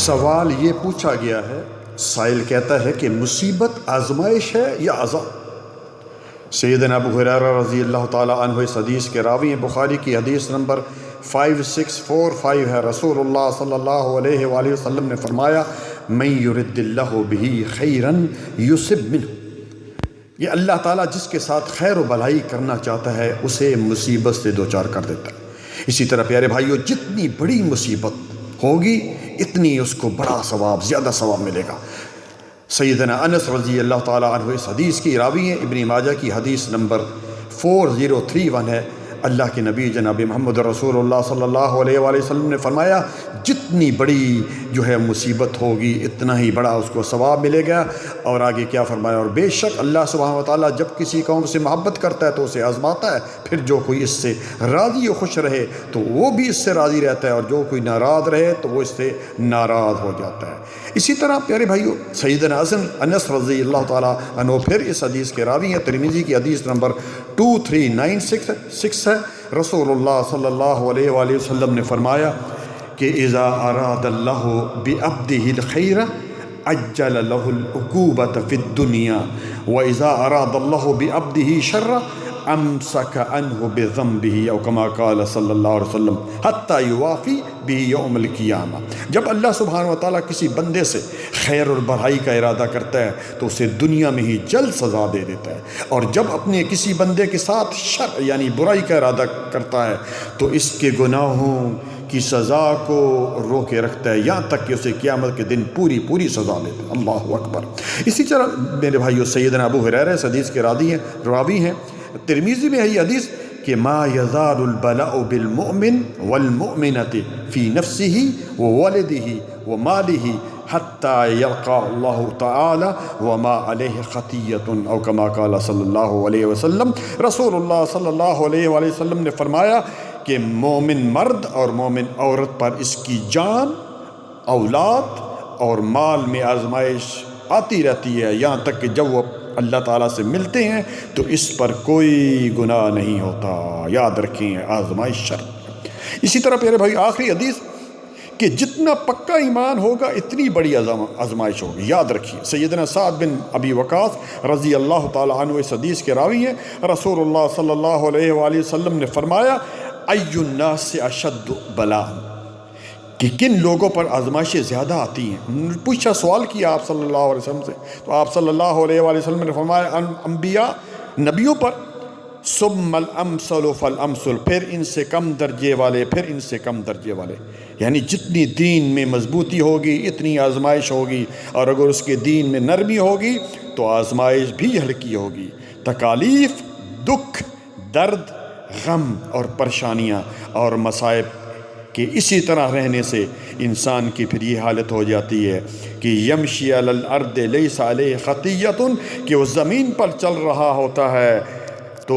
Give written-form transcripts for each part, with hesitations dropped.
سوال یہ پوچھا گیا ہے، سائل کہتا ہے کہ مصیبت آزمائش ہے یا عذاب؟ سیدنا ابو ہریرہ رضی اللہ تعالیٰ عنہ اس حدیث کے راوی ہیں۔ بخاری کی حدیث نمبر 5645 ہے۔ رسول اللہ صلی اللہ علیہ وآلہ وسلم نے فرمایا، من یرد اللہ بہ خیرا یصب منہ، یہ اللہ تعالیٰ جس کے ساتھ خیر و بھلائی کرنا چاہتا ہے اسے مصیبت سے دوچار کر دیتا ہے۔ اسی طرح پیارے بھائیو، جتنی بڑی مصیبت ہوگی اتنی اس کو بڑا ثواب، زیادہ ثواب ملے گا۔ سیدنا انس رضی اللہ تعالیٰ عنہ اس حدیث کی راوی ہیں۔ ابن ماجہ کی حدیث نمبر 4031 ہے۔ اللہ کے نبی جناب محمد رسول اللہ صلی اللہ علیہ وآلہ وسلم نے فرمایا، جتنی بڑی مصیبت ہوگی اتنا ہی بڑا اس کو ثواب ملے گا۔ اور آگے کیا فرمایا، اور بے شک اللہ سبحانہ و تعالیٰ جب کسی قوم سے محبت کرتا ہے تو اسے آزماتا ہے، پھر جو کوئی اس سے راضی و خوش رہے تو وہ بھی اس سے راضی رہتا ہے، اور جو کوئی ناراض رہے تو وہ اس سے ناراض ہو جاتا ہے۔ اسی طرح پیارے بھائیو، سیدنا انس رضی اللہ تعالیٰ عنہ پھر اس حدیث کے راوی ہیں۔ ترمذی کی حدیث نمبر 2396 ہے۔ رسول اللہ صلی اللہ علیہ وآلہ وسلم نے فرمایا کہ اذا اراد اللہ بعبدہ الخیر عجل له العقوبۃ فی الدنیا واذا اراد اللہ بعبدہ الشر امسک عنہ بذنبہ، او کما قال صلی اللہ علیہ وسلم حتی یوافی بہ یوم القیامہ۔ جب اللہ سبحانہ و تعالیٰ کسی بندے سے خیر اور بھلائی کا ارادہ کرتا ہے تو اسے دنیا میں ہی جلد سزا دے دیتا ہے، اور جب اپنے کسی بندے کے ساتھ شر یعنی برائی کا ارادہ کرتا ہے تو اس کے گناہوں کی سزا کو روکے رکھتا ہے، یہاں تک کہ اسے قیامت کے دن پوری سزا دیتا ہے۔ اللہ اکبر۔ اسی طرح میرے بھائیو، سیدنا ابو ہریرہ اس حدیث کے راوی ہیں۔ ترمذی میں ہے یہ حدیث کہ ما یزال البلاء بالمؤمن والمؤمنۃ فی نفسہ وولدہ ومالہ حتی یلقى اللہ تعالی وما علیہ خطیۃ، او کما قال صلی اللہ علیہ وسلم۔ رسول اللہ صلی اللہ علیہ وآلہ وسلم نے فرمایا کہ مومن مرد اور مومن عورت پر اس کی جان، اولاد اور مال میں آزمائش آتی رہتی ہے، یہاں تک کہ جب وہ اللہ تعالیٰ سے ملتے ہیں تو اس پر کوئی گناہ نہیں ہوتا۔ یاد رکھیں، آزمائش شر۔ اسی طرح پیارے بھائی، آخری حدیث کہ جتنا پکا ایمان ہوگا اتنی بڑی آزمائش ہوگی۔ یاد رکھیے، سیدنا سعد بن ابی وقاص رضی اللہ تعالیٰ عنہ اس حدیث کے راوی ہیں۔ رسول اللہ صلی اللہ علیہ وآلہ وسلم نے فرمایا، ای الناس اشد بلاء، کہ کن لوگوں پر آزمائشیں زیادہ آتی ہیں۔ پوچھا، سوال کیا آپ صلی اللہ علیہ وسلم سے، تو آپ صلی اللہ علیہ وآلہ وسلم نے فرمایا، انبیاء، نبیوں پر، ثم الامثل فالامثل، پھر ان سے کم درجے والے، پھر ان سے کم درجے والے۔ یعنی جتنی دین میں مضبوطی ہوگی اتنی آزمائش ہوگی، اور اگر اس کے دین میں نرمی ہوگی تو آزمائش بھی ہلکی ہوگی۔ تکالیف، دکھ، درد، غم اور پریشانیاں اور مصائب کہ اسی طرح رہنے سے انسان کی پھر یہ حالت ہو جاتی ہے کہ یمشی علی الارض لیس علیہ خطیۃ، کہ وہ زمین پر چل رہا ہوتا ہے تو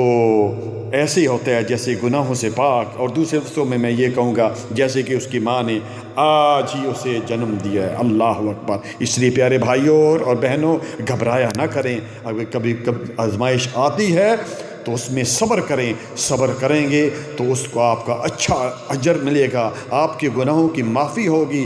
ایسے ہی ہوتا ہے جیسے گناہوں سے پاک، اور دوسرے لفظوں میں یہ کہوں گا جیسے کہ اس کی ماں نے آج ہی اسے جنم دیا ہے۔ اللہ اکبر۔ اس لیے پیارے بھائیوں اور بہنوں، گھبرایا نہ کریں۔ اگر کبھی آزمائش آتی ہے تو اس میں صبر کریں، صبر کریں گے تو اس کو آپ کا اچھا اجر ملے گا، آپ کے گناہوں کی معافی ہوگی۔